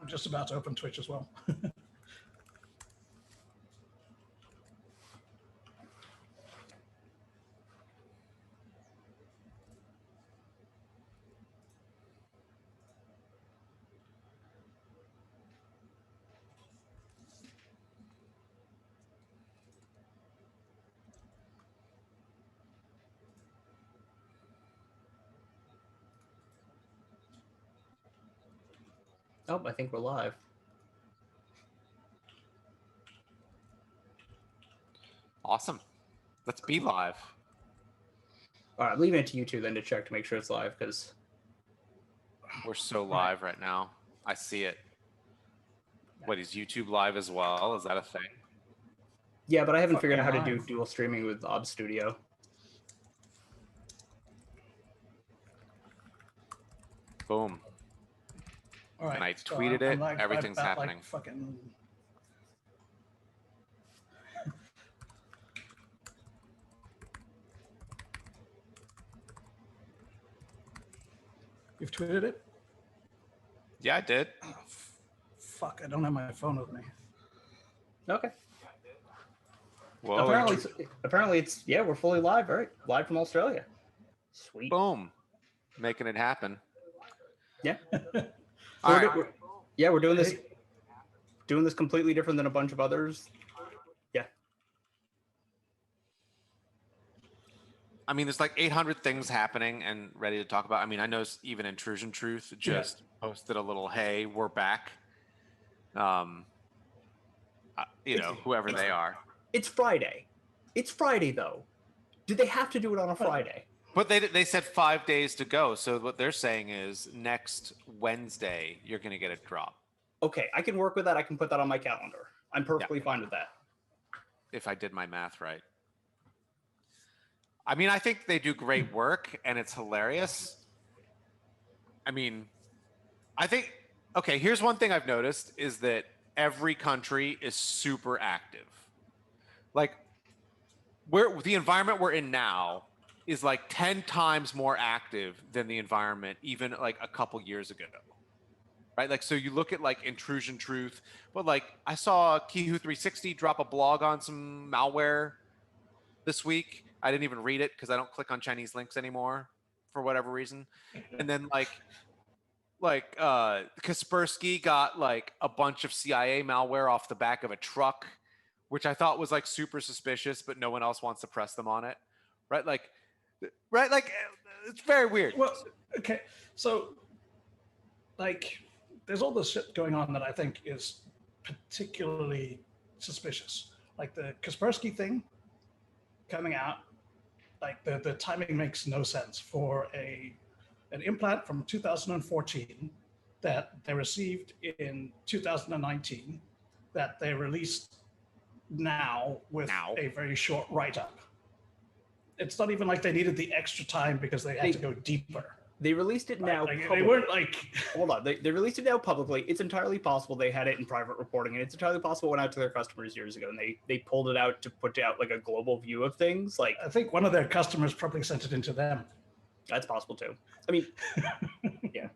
I'm just about to open Twitch as well. Oh, I think we're live. Awesome. Let's be live. All right, I'm leaving it to you two then to check to make sure it's live, because we're so live right now. I see it. What, is YouTube live as well? Is that a thing? Yeah, but I haven't figured out how to do dual streaming with Ob Studio. Boom. All right. And I tweeted it. Like, everything's happening. Like fucking... You've tweeted it? Yeah, I did. Oh, fuck, I don't have my phone with me. Okay. Whoa. Apparently it's, yeah, we're fully live, right? Live from Australia. Sweet. Boom. Making it happen. Yeah. All right. We're doing this completely different than a bunch of others. Yeah. I mean, there's like 800 things happening and ready to talk about. I mean, I know even Intrusion Truth just posted a little, hey, we're back. Whoever they are. It's Friday. It's Friday, though. Did they have to do it on a Friday? But they said 5 days to go. So what they're saying is next Wednesday, you're going to get a drop. Okay, I can work with that. I can put that on my calendar. I'm perfectly fine with that. If I did my math right. I mean, I think they do great work and it's hilarious. I mean, okay, here's one thing I've noticed is that every country is super active. Like, the environment we're in now is like 10 times more active than the environment even like a couple years ago. Right? Like, so you look at like Intrusion Truth, but like I saw Kihu360 drop a blog on some malware this week. I didn't even read it because I don't click on Chinese links anymore for whatever reason. And then Kaspersky got like a bunch of CIA malware off the back of a truck, which I thought was like super suspicious, but no one else wants to press them on it. Right? Like it's very weird. Well, okay. So like there's all this shit going on that I think is particularly suspicious. Like the Kaspersky thing coming out, like the timing makes no sense for an implant from 2014 that they received in 2019 that they released now with a very short write-up. It's not even like they needed the extra time because they had to go deeper. They released it now. Like, they weren't like... Hold on. They released it now publicly. It's entirely possible they had it in private reporting, and it's entirely possible it went out to their customers years ago, and they pulled it out to put out like a global view of things. Like, I think one of their customers probably sent it into them. That's possible too. I mean, yeah.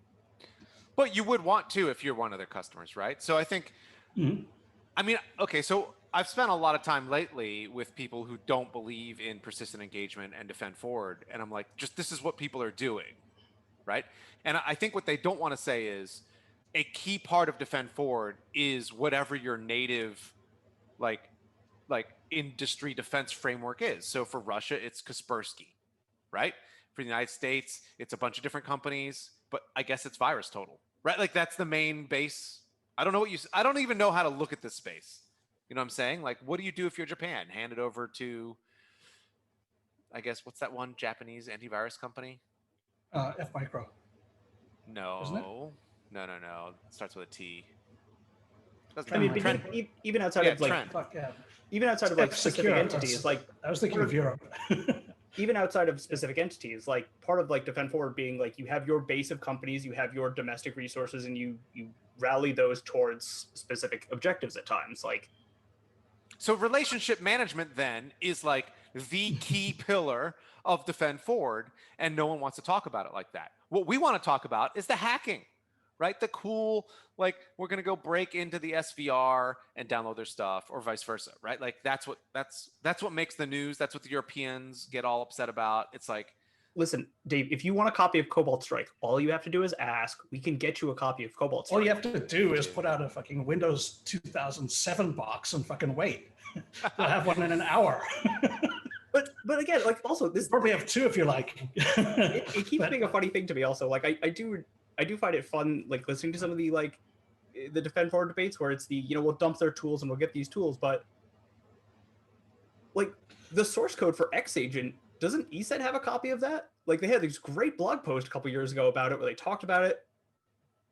But you would want to if you're one of their customers, right? So I think, I mean, okay, so I've spent a lot of time lately with people who don't believe in persistent engagement and defend forward, and I'm like, just this is what people are doing. Right? And I think what they don't want to say is a key part of defend forward is whatever your native like industry defense framework is. So for Russia, it's Kaspersky, right? For the United States, it's a bunch of different companies, but I guess it's VirusTotal, right? Like that's the main base. I don't even know how to look at this space. You know what I'm saying? Like, what do you do if you're Japan? Hand it over to, I guess, what's that one Japanese antivirus company? F-Micro. No. Isn't it? No. It starts with a T. I mean, even outside of like, even outside of like specific entities, like I was thinking of Europe. Even outside of specific entities, like part of like defend forward being like you have your base of companies, you have your domestic resources, and you rally those towards specific objectives at times. Like, so relationship management then is like the key pillar of defend forward, and no one wants to talk about it like that. What we want to talk about is the hacking, right? The cool, like, we're going to go break into the SVR and download their stuff, or vice versa, right? Like, that's what makes the news. That's what the Europeans get all upset about. It's like, listen, Dave, if you want a copy of Cobalt Strike, all you have to do is ask. We can get you a copy of Cobalt Strike. All you have to do is put out a fucking Windows 2007 box and fucking wait. They'll have one in an hour. But again, like, also this probably have two if you like. it keeps being a funny thing to me. Also, like, I do find it fun, like, listening to some of the, like, the Defend Forward debates where it's the, you know, we'll dump their tools and we'll get these tools, but like the source code for X Agent, doesn't ESET have a copy of that? Like, they had this great blog post a couple years ago about it where they talked about it.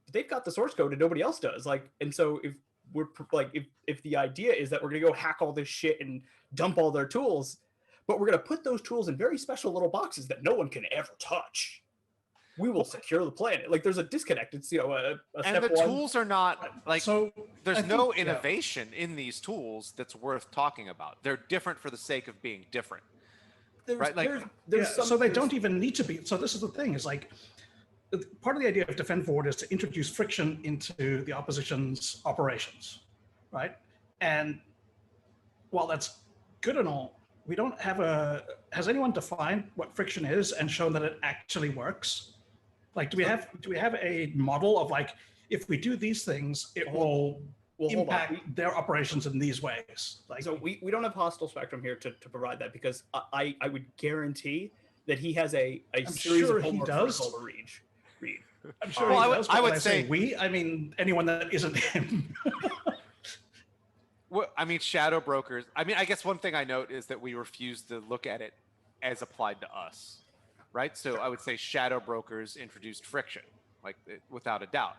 But they've got the source code and nobody else does. Like, and so if we're like, if the idea is that we're gonna go hack all this shit and dump all their tools, but we're gonna put those tools in very special little boxes that no one can ever touch, we will secure the planet. Like, there's a disconnect. It's, you know, a step and the one. tools are not like, so there's no innovation in these tools that's worth talking about. They're different for the sake of being different. Right? Like, so they don't even need to be. So this is the thing, is like, part of the idea of Defend Forward is to introduce friction into the opposition's operations, right? And while that's good and all, we don't have has anyone defined what friction is and shown that it actually works? Like, do we have a model of, like, if we do these things, it will impact their operations in these ways? Like, so we don't have Hostile Spectrum here to provide that, because I would guarantee that he has a series of homework to read. I'm sure he does. I would say we. I mean, anyone that isn't him. Well, I mean, shadow brokers. I mean, I guess one thing I note is that we refuse to look at it as applied to us, right? So I would say shadow brokers introduced friction, like, without a doubt,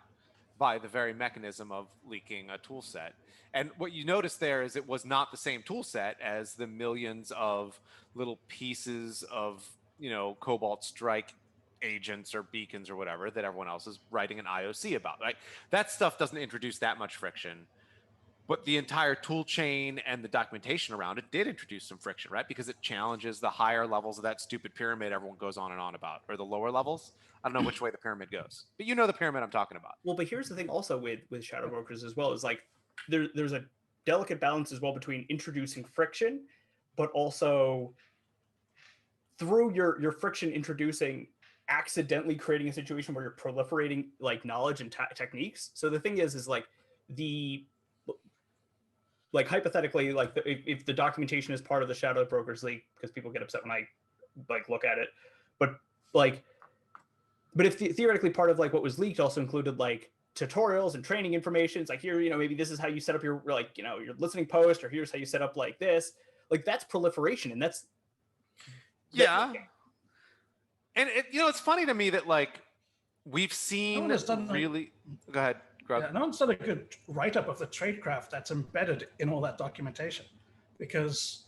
by the very mechanism of leaking a tool set. And what you notice there is it was not the same tool set as the millions of little pieces of, you know, Cobalt Strike agents or beacons or whatever that everyone else is writing an IOC about, right? That stuff doesn't introduce that much friction. But the entire tool chain and the documentation around it did introduce some friction, right? Because it challenges the higher levels of that stupid pyramid everyone goes on and on about, or the lower levels. I don't know which way the pyramid goes, but you know the pyramid I'm talking about. Well, but here's the thing also with shadow brokers as well, is like there's a delicate balance as well between introducing friction, but also through your friction introducing, accidentally creating a situation where you're proliferating, like, knowledge and techniques. So the thing is like, like, hypothetically, like, if the documentation is part of the shadow brokers leak, because people get upset when I, like, look at it, but if theoretically part of, like, what was leaked also included, like, tutorials and training information, it's like, here, you know, maybe this is how you set up your, like, you know, your listening post, or here's how you set up, like, this, like, that's proliferation, and that's And you know, it's funny to me that, like, we've seen really. Go ahead. Yeah, no one's done a good write-up of the tradecraft that's embedded in all that documentation, because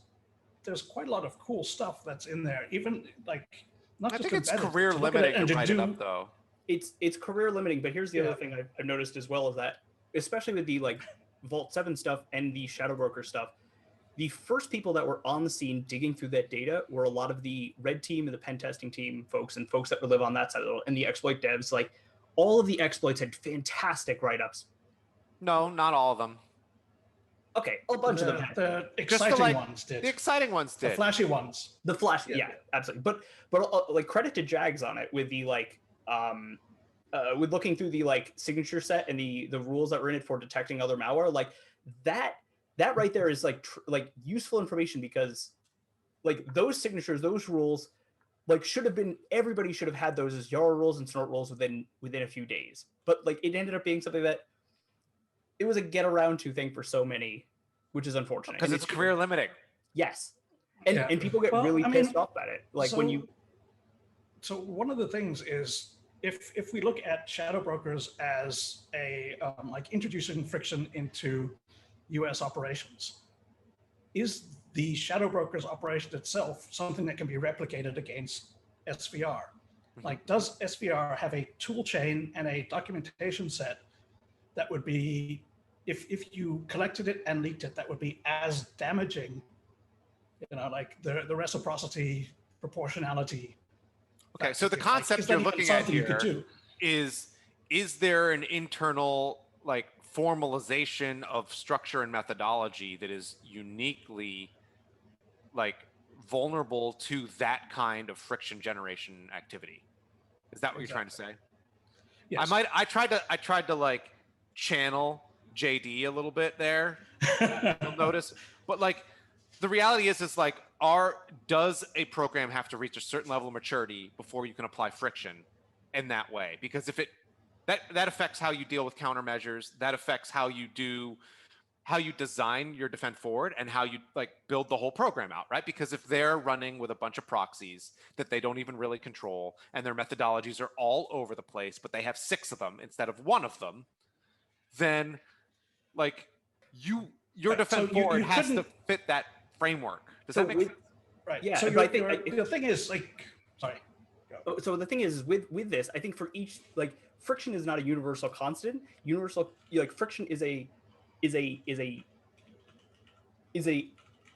there's quite a lot of cool stuff that's in there. Even, like, not I just think it's embedded, career limiting to write it up, though. It's career limiting, but here's the other thing I've noticed as well, is that, especially with the, like, Vault 7 stuff and the shadow broker stuff, the first people that were on the scene digging through that data were a lot of the red team and the pen testing team folks, and folks that would live on that side of the world, and the exploit devs. Like, all of the exploits had fantastic write-ups. No, not all of them. Okay, a bunch of them had. The exciting ones did. The exciting ones did. The flashy ones. The flash, yeah, absolutely. But like, credit to Jags on it with the, like, with looking through the, like, signature set and the rules that were in it for detecting other malware. Like, that right there is, like, useful information, because, like, those signatures, those rules, like, everybody should have had those as Yara rules and snort rules within a few days. But, like, it ended up being something that it was a get around to thing for so many, which is unfortunate. Because it's career limiting. Yes. And people get really pissed off at it. Like, when you. So one of the things is, if we look at shadow brokers as a, like, introducing friction into US operations, is the shadow broker's operation itself something that can be replicated against SVR? Like, does SVR have a tool chain and a documentation set that would be, if you collected it and leaked it, that would be as damaging, you know, like the reciprocity, proportionality? Okay, so the concept you're looking at here is is there an internal like formalization of structure and methodology that is uniquely like vulnerable to that kind of friction generation activity? Is that what you're trying to say? Yes. I tried to like channel JD a little bit there. You'll notice, but like the reality is like, does a program have to reach a certain level of maturity before you can apply friction in that way? Because if that affects how you deal with countermeasures, that affects how you design your defend forward and how you like build the whole program out, right? Because if they're running with a bunch of proxies that they don't even really control and their methodologies are all over the place, but they have 6 of them instead of 1 of them, then like your defend forward has to fit that framework. Does that make sense? Right. Yeah. So but I think the thing is like, sorry. So the thing is with this, I think for each like friction is not a universal constant. Friction is a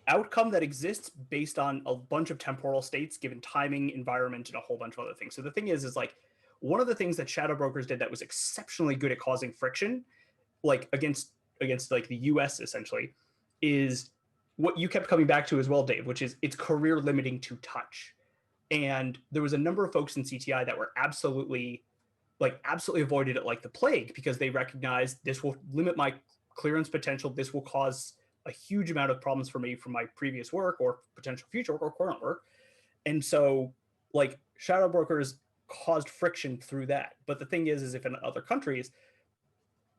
outcome that exists based on a bunch of temporal states given timing, environment, and a whole bunch of other things. So the thing is like one of the things that shadow brokers did that was exceptionally good at causing friction, like against like the US essentially, is what you kept coming back to as well, Dave, which is it's career limiting to touch. And there was a number of folks in CTI that were absolutely avoided it like the plague because they recognized this will limit my clearance potential. This will cause a huge amount of problems for me from my previous work or potential future work or current work. And so like shadow brokers caused friction through that. But the thing is if in other countries,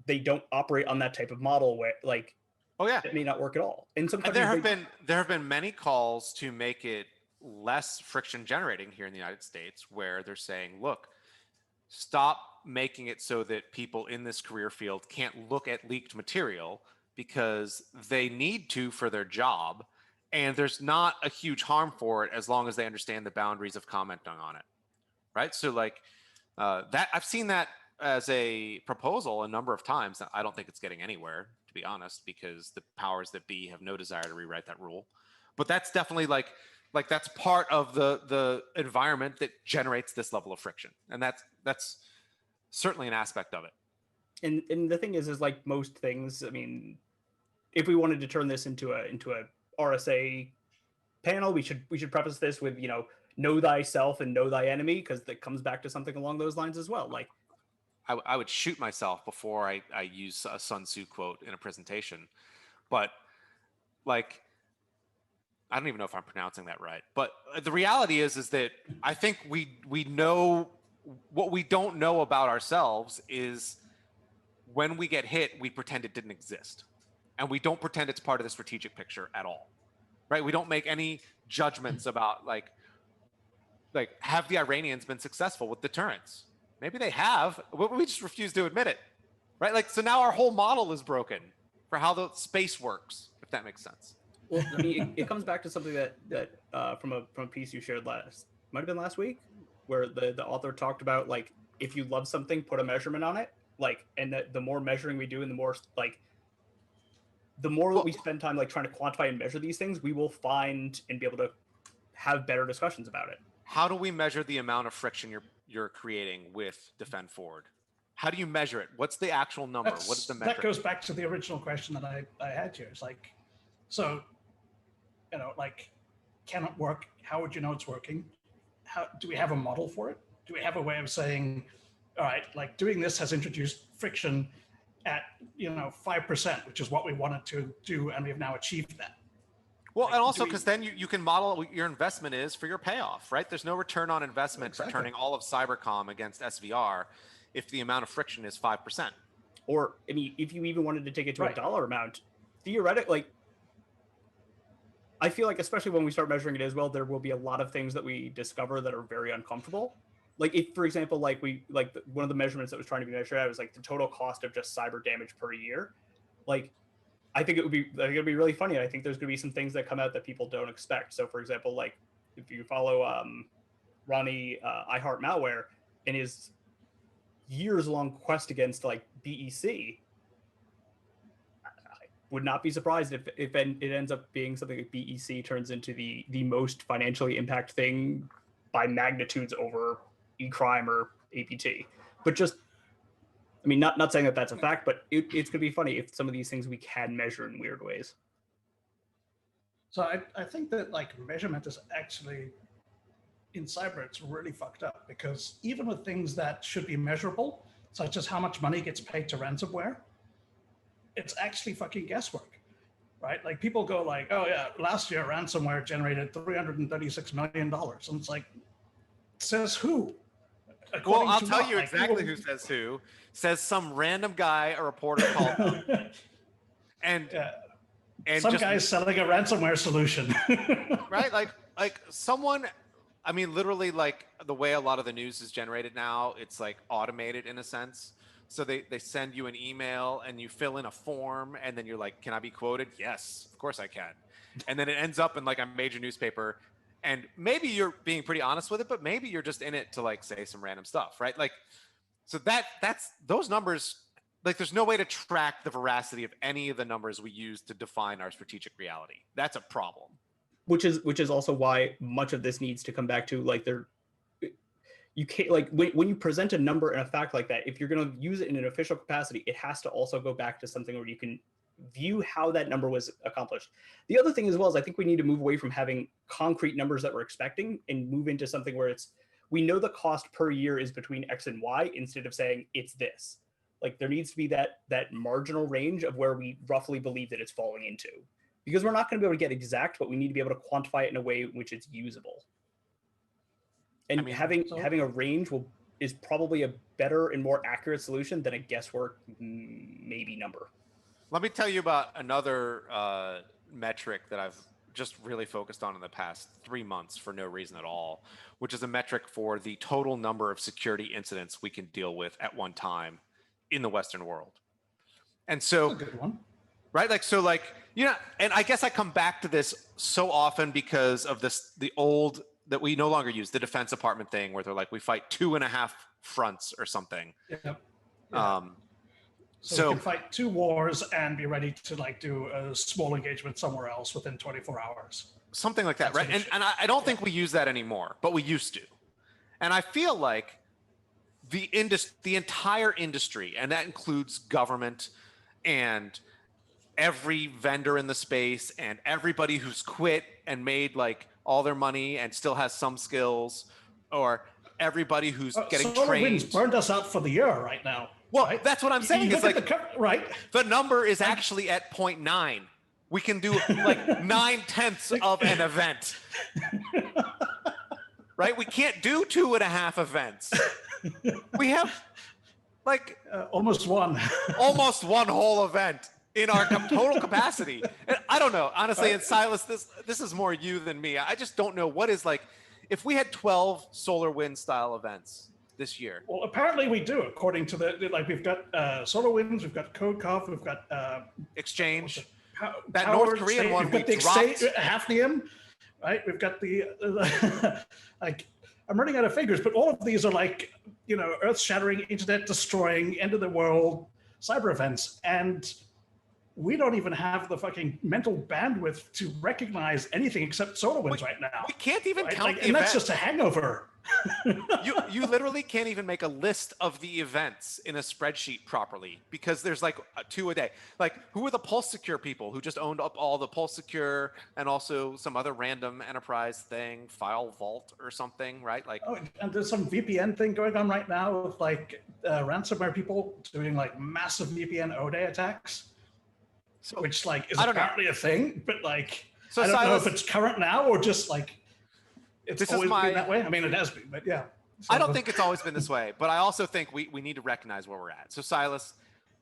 they don't operate on that type of model where like, it may not work at all. And there have been many calls to make it less friction generating here in the United States where they're saying, look, stop making it so that people in this career field can't look at leaked material because they need to for their job. And there's not a huge harm for it as long as they understand the boundaries of commenting on it. Right. So like that I've seen that as a proposal a number of times. I don't think it's getting anywhere, to be honest, because the powers that be have no desire to rewrite that rule. But that's definitely like that's part of the environment that generates this level of friction, and that's certainly an aspect of it. And the thing is like most things, I mean, if we wanted to turn this into a RSA panel, we should preface this with know thyself and know thy enemy, because that comes back to something along those lines as well. Like I would shoot myself before I use a Sun Tzu quote in a presentation, but like I don't even know if I'm pronouncing that right. But the reality is that I think we know what we don't know about ourselves is when we get hit, we pretend it didn't exist, and we don't pretend it's part of the strategic picture at all, right? We don't make any judgments about like have the Iranians been successful with deterrence? Maybe they have, but we just refuse to admit it, right? Like, so now our whole model is broken for how the space works, if that makes sense. Well, I mean, it comes back to something that from a piece you shared might have been last week, where the author talked about like if you love something, put a measurement on it, like, and that the more measuring we do, and the more we spend time like trying to quantify and measure these things, we will find and be able to have better discussions about it. How do we measure the amount of friction you're creating with defend forward? How do you measure it? What's the actual number? What is the metric? That goes back to the original question that I had here. It's like, so, like, can it work? How would you know it's working? How do we have a model for it? Do we have a way of saying, all right, like doing this has introduced friction at 5%, which is what we wanted to do, and we've now achieved that. Well, and also because then you can model what your investment is for your payoff, right? There's no return on investment for turning all of Cybercom against SVR if the amount of friction is 5%. Or, I mean, if you even wanted to take it to a dollar amount, theoretically, I feel like, especially when we start measuring it as well, there will be a lot of things that we discover that are very uncomfortable. Like, if, for example, one of the measurements that was trying to be measured out was like the total cost of just cyber damage per year. Like, I think it'd be really funny. I think there's going to be some things that come out that people don't expect. So, for example, like if you follow Ronnie I Heart Malware and his years-long quest against like BEC, I would not be surprised if it ends up being something like BEC turns into the most financially impact thing by magnitudes over e-crime or APT. But just I mean, not saying that that's a fact, but it's going to be funny if some of these things we can measure in weird ways. So I think that like measurement is actually in cyber, it's really fucked up, because even with things that should be measurable, such as how much money gets paid to ransomware, it's actually fucking guesswork, right? Like people go like, oh yeah, last year ransomware generated $336 million. And it's like, says who? Well, According I'll to tell what? you Like, exactly people- who says who. Says some random guy, a reporter called up, and some just guy's selling a ransomware solution. right, like someone. I mean, literally, like the way a lot of the news is generated now, it's like automated in a sense. So they send you an email and you fill in a form, and then you're like, "Can I be quoted?" Yes, of course I can. And then it ends up in like a major newspaper. And maybe you're being pretty honest with it, but maybe you're just in it to like say some random stuff, right? Like, so that's those numbers. Like, there's no way to track the veracity of any of the numbers we use to define our strategic reality. That's a problem. Which is also why much of this needs to come back to like you can't like when you present a number and a fact like that, if you're going to use it in an official capacity, it has to also go back to something where you can view how that number was accomplished. The other thing as well is I think we need to move away from having concrete numbers that we're expecting and move into something where we know the cost per year is between X and Y instead of saying it's this. Like there needs to be that marginal range of where we roughly believe that it's falling into, because we're not going to be able to get exact, but we need to be able to quantify it in a way in which it's usable. And having a range is probably a better and more accurate solution than a guesswork maybe number. Let me tell you about another metric that I've just really focused on in the past 3 months for no reason at all, which is a metric for the total number of security incidents we can deal with at one time in the Western world. And so, that's a good one. Right? Like, so like, you know, and I guess I come back to this so often because of the old that we no longer use, the Defense Department thing where they're like, we fight 2.5 fronts or something. Yep. Yeah. So we can fight 2 wars and be ready to like do a small engagement somewhere else within 24 hours. Something like that, right? And I don't think we use that anymore, but we used to. And I feel like the entire industry, and that includes government and every vendor in the space and everybody who's quit and made like all their money and still has some skills, or everybody who's getting trained. SolarWinds burned us out for the year right now. Well, right? that's what I'm saying. It's like right. The number is actually at 0.9. We can do like 9/10 of an event. Right? We can't do 2.5 events. We have like almost one whole event in our total capacity. And I don't know, honestly, and Silas, this is more you than me. I just don't know what is like, if we had 12 SolarWinds style events this year. Well, apparently we do, according to like we've got SolarWinds, we've got CodeCoff, we've got Exchange. That North Korean one we dropped. Hafnium, right? We've got the like, I'm running out of figures, but all of these are like, you know, earth-shattering, internet-destroying, end-of-the-world cyber events, and we don't even have the fucking mental bandwidth to recognize anything except SolarWinds right now. We can't even count the and events. that's just a hangover. you literally can't even make a list of the events in a spreadsheet properly, because there's like 2 a day. Like, who are the Pulse Secure people who just owned up all the Pulse Secure and also some other random enterprise thing, File Vault or something, right? Like, and there's some VPN thing going on right now with like ransomware people doing like massive VPN O-Day attacks, which like is apparently a thing, but like, so I don't know if it's current now or just like it's always been that way. I mean, it has been, but yeah. So, I don't think it's always been this way, but I also think we need to recognize where we're at. So Silas,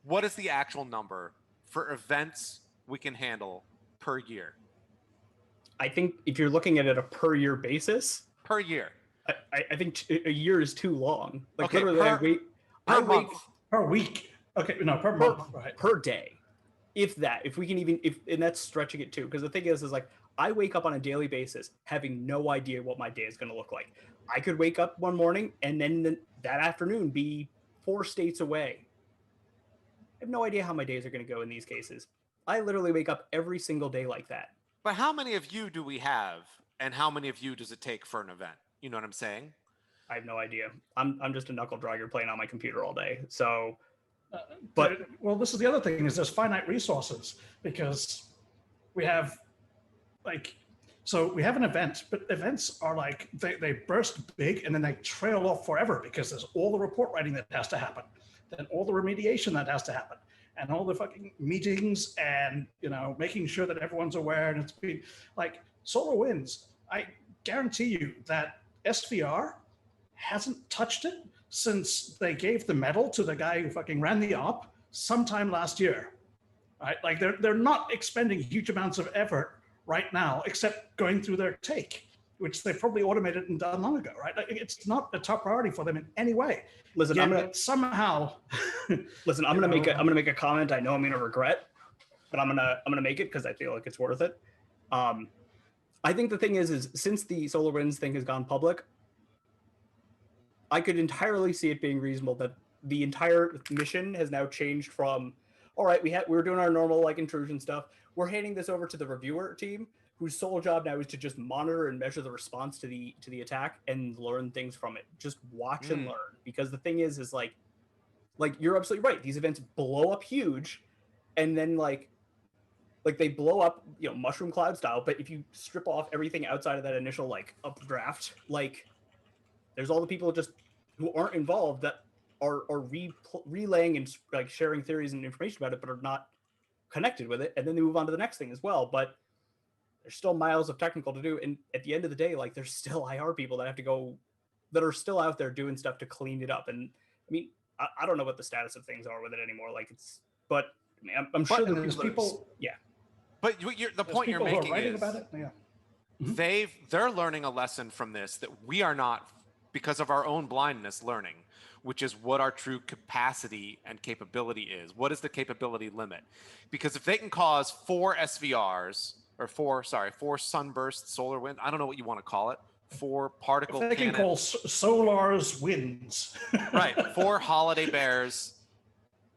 what is the actual number for events we can handle per year? I think if you're looking at it a per year basis. Per year. I think a year is too long. Like okay, literally, per month. Per week. Okay, no, per month, right. Per day. If we can even, and that's stretching it too. Because the thing is like, I wake up on a daily basis having no idea what my day is going to look like. I could wake up one morning and then that afternoon be 4 states away. I have no idea how my days are going to go in these cases. I literally wake up every single day like that. But how many of you do we have, and how many of you does it take for an event? You know what I'm saying? I have no idea. I'm just a knuckle dragger playing on my computer all day. So But well, this is the other thing: is there's finite resources because we have so we have an event, but events are like they burst big and then they trail off forever because there's all the report writing that has to happen, then all the remediation that has to happen, and all the fucking meetings and making sure that everyone's aware. And it's been like SolarWinds. I guarantee you that SVR hasn't touched it since they gave the medal to the guy who fucking ran the op sometime last year. Right? Like they're not expending huge amounts of effort right now, except going through their take, which they probably automated and done long ago, right? Like, it's not a top priority for them in any way. Listen, I'm gonna make a comment. I know I'm gonna regret, but I'm gonna make it because I feel like it's worth it. I think the thing is since the SolarWinds thing has gone public, I could entirely see it being reasonable that the entire mission has now changed from, all right, we're doing our normal intrusion stuff. We're handing this over to the reviewer team, whose sole job now is to just monitor and measure the response to the attack and learn things from it. Just watch and learn. Because the thing is like you're absolutely right. These events blow up huge, and then like they blow up, mushroom cloud style. But if you strip off everything outside of that initial updraft, there's all the people just who aren't involved that are relaying and sharing theories and information about it, but are not connected with it, and then they move on to the next thing as well. But there's still miles of technical to do, and at the end of the day, there's still IR people that have to go, that are still out there doing stuff to clean it up. And I mean, I don't know what the status of things are with it anymore. But I mean, I'm sure there's people. Yeah. But the point you're making is about it. Yeah. They're learning a lesson from this that we are not, because of our own blindness, learning, which is what our true capacity and capability is. What is the capability limit? Because if they can cause 4 SVRs, or 4 sunburst solar wind, I don't know what you want to call it, 4 particle if they can call Solar's winds. Right, 4 holiday bears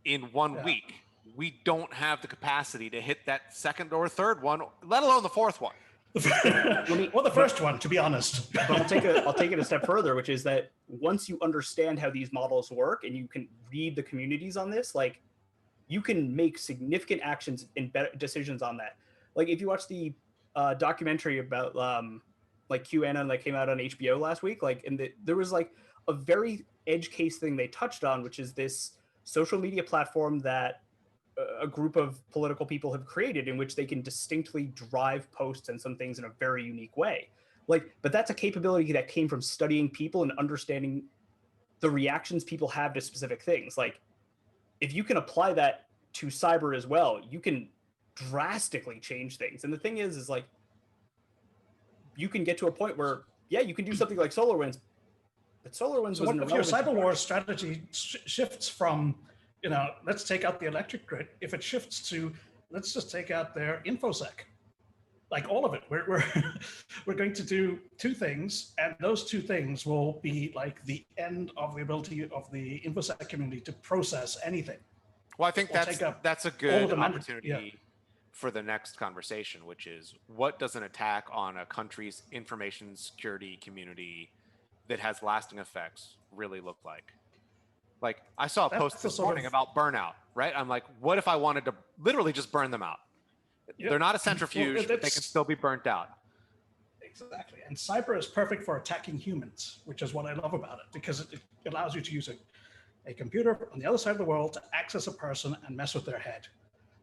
in 1 week. We don't have the capacity to hit that second or third one, let alone the fourth one. Well, the first one, to be honest. But I'll take it a step further, which is that once you understand how these models work and you can read the communities on this, you can make significant actions and better decisions on that. If you watch the documentary about QAnon that came out on HBO last week, there was a very edge case thing they touched on, which is this social media platform that a group of political people have created in which they can distinctly drive posts and some things in a very unique way. But that's a capability that came from studying people and understanding the reactions people have to specific things. If you can apply that to cyber as well, you can drastically change things. And the thing is you can get to a point where, you can do something like SolarWinds, but SolarWinds was if your cyber war strategy shifts from, let's take out the electric grid. If it shifts to, let's just take out their infosec, all of it. We're going to do 2 things, and those 2 things will be the end of the ability of the infosec community to process anything. Well, I think that's a good opportunity for the next conversation, which is, what does an attack on a country's information security community that has lasting effects really look like? I saw a post this morning about burnout, right? I'm like, what if I wanted to literally just burn them out? Yep. They're not a centrifuge, but they can still be burnt out. Exactly. And cyber is perfect for attacking humans, which is what I love about it, because it allows you to use a computer on the other side of the world to access a person and mess with their head.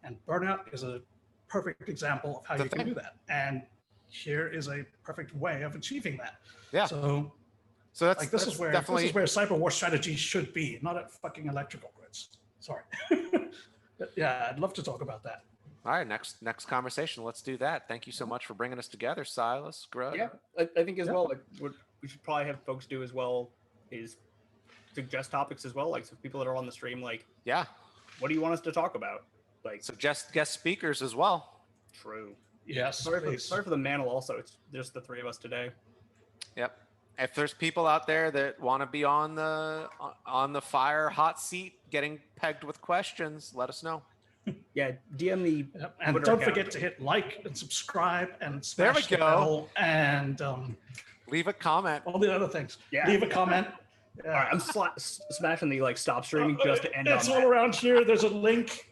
And burnout is a perfect example of how you can do that. And here is a perfect way of achieving that. Yeah. So this is where cyber war strategy should be, not at fucking electrical grids. Sorry. But yeah, I'd love to talk about that. All right, next conversation. Let's do that. Thank you so much for bringing us together, Silas. Grud. Yeah, I think as well, what we should probably have folks do as well is suggest topics as well. So people that are on the stream, what do you want us to talk about? Suggest guest speakers as well. True. Yes. Sorry for the mantle. Also, it's just the 3 of us today. Yep. If there's people out there that want to be on the fire hot seat, getting pegged with questions, let us know. Yeah, DM the and don't forget to hit like and subscribe and smash the bell and leave a comment. All the other things. Yeah. Leave a comment. Yeah. All right, I'm smashing the like stop streaming just to end It's on all that. around here. There's a link